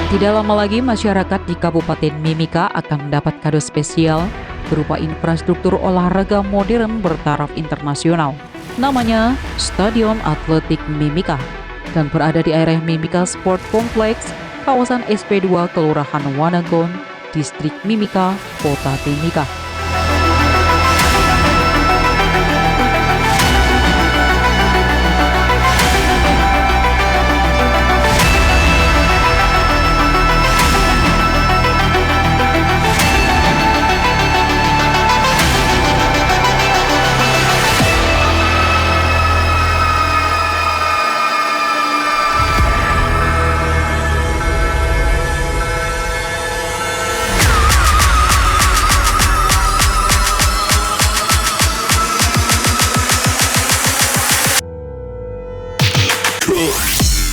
Tidak lama lagi masyarakat di Kabupaten Mimika akan mendapat kado spesial berupa infrastruktur olahraga modern bertaraf internasional. Namanya Stadion Atletik Mimika dan berada di area Mimika Sport Complex, kawasan SP2 Kelurahan Wanagon, Distrik Mimika, Kota Timika.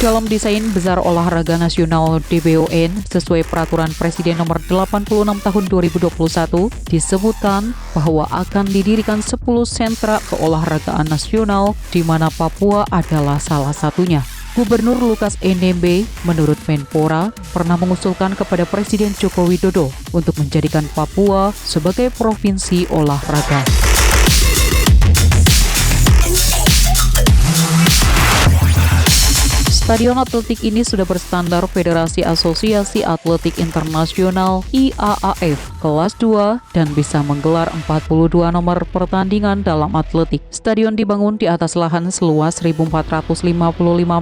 Dalam desain Besar Olahraga Nasional DBON sesuai Peraturan Presiden Nomor 86 Tahun 2021 disebutkan bahwa akan didirikan 10 sentra keolahragaan nasional di mana Papua adalah salah satunya. Gubernur Lukas NMB menurut Menpora pernah mengusulkan kepada Presiden Joko Widodo untuk menjadikan Papua sebagai provinsi olahraga. Stadion atletik ini sudah berstandar Federasi Asosiasi Atletik Internasional IAAF kelas 2 dan bisa menggelar 42 nomor pertandingan dalam atletik. Stadion dibangun di atas lahan seluas 1.455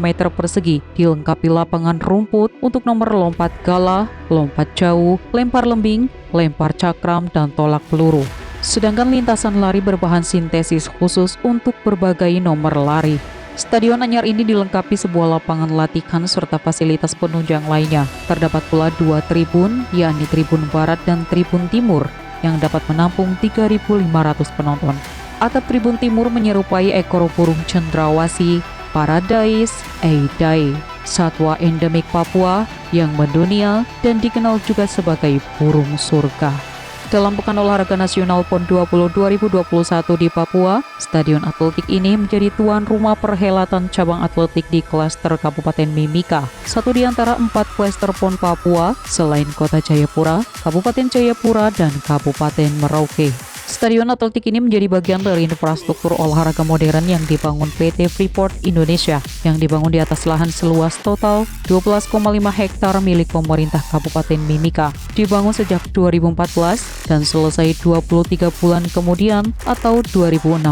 meter persegi, dilengkapi lapangan rumput untuk nomor lompat gala, lompat jauh, lempar lembing, lempar cakram, dan tolak peluru. Sedangkan lintasan lari berbahan sintesis khusus untuk berbagai nomor lari. Stadion anyar ini dilengkapi sebuah lapangan latihan serta fasilitas penunjang lainnya. Terdapat pula 2 tribun, yakni Tribun Barat dan Tribun Timur, yang dapat menampung 3.500 penonton. Atap Tribun Timur menyerupai ekor burung cendrawasih, Paradise eidae, satwa endemik Papua yang mendunia dan dikenal juga sebagai burung surga. Dalam Pekan Olahraga Nasional PON 20 2021 di Papua, Stadion Atletik ini menjadi tuan rumah perhelatan cabang atletik di klaster Kabupaten Mimika. Satu di antara 4 klaster PON Papua selain Kota Jayapura, Kabupaten Jayapura, dan Kabupaten Merauke. Stadion atletik ini menjadi bagian dari infrastruktur olahraga modern yang dibangun PT Freeport Indonesia, yang dibangun di atas lahan seluas total 12,5 hektar milik pemerintah Kabupaten Mimika. Dibangun sejak 2014 dan selesai 23 bulan kemudian atau 2016.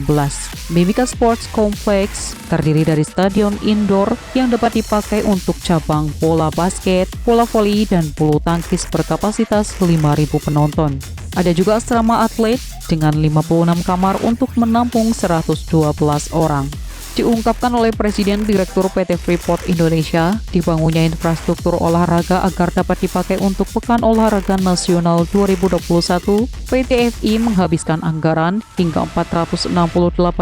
Mimika Sports Complex terdiri dari stadion indoor yang dapat dipakai untuk cabang bola basket, bola voli, dan bulu tangkis berkapasitas 5.000 penonton. Ada juga asrama atlet dengan 56 kamar untuk menampung 112 orang. Diungkapkan oleh Presiden Direktur PT Freeport Indonesia, dibangunnya infrastruktur olahraga agar dapat dipakai untuk Pekan Olahraga Nasional 2021, PT FI menghabiskan anggaran hingga 468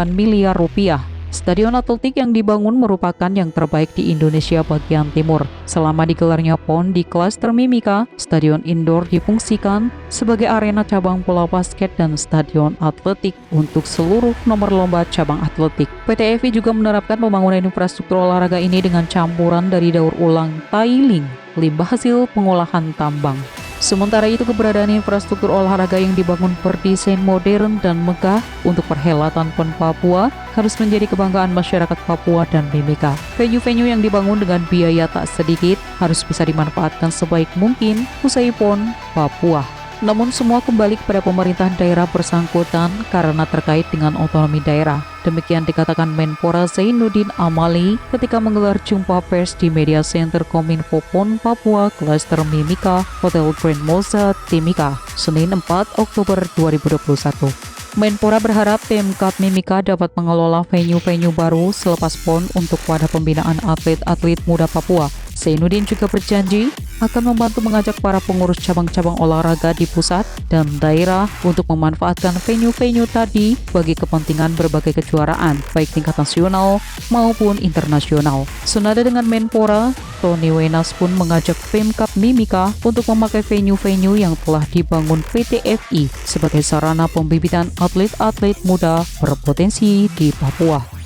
miliar rupiah. Stadion atletik yang dibangun merupakan yang terbaik di Indonesia bagian timur. Selama digelarnya PON di klaster Mimika, stadion indoor difungsikan sebagai arena cabang bola basket dan stadion atletik untuk seluruh nomor lomba cabang atletik. PT FI juga menerapkan pembangunan infrastruktur olahraga ini dengan campuran dari daur ulang tiling, limbah hasil pengolahan tambang. Sementara itu, keberadaan infrastruktur olahraga yang dibangun berdesain modern dan megah untuk perhelatan PON Papua harus menjadi kebanggaan masyarakat Papua dan Mimika. Venue-venue yang dibangun dengan biaya tak sedikit harus bisa dimanfaatkan sebaik mungkin usai PON Papua. Namun semua kembali kepada pemerintah daerah bersangkutan karena terkait dengan otonomi daerah. Demikian dikatakan Menpora Zainuddin Amali ketika menggelar jumpa pers di Media Center Kominfo PON Papua Klaster Mimika, Hotel Grand Moza, Timika, Senin 4 Oktober 2021. Menpora berharap Pemkab Mimika dapat mengelola venue-venue baru selepas PON untuk wadah pembinaan atlet-atlet muda Papua. Zainuddin juga berjanji akan membantu mengajak para pengurus cabang-cabang olahraga di pusat dan daerah untuk memanfaatkan venue-venue tadi bagi kepentingan berbagai kejuaraan, baik tingkat nasional maupun internasional. Senada dengan Menpora, Tony Wenas pun mengajak Pemkab Mimika untuk memakai venue-venue yang telah dibangun PT FI sebagai sarana pembibitan atlet-atlet muda berpotensi di Papua.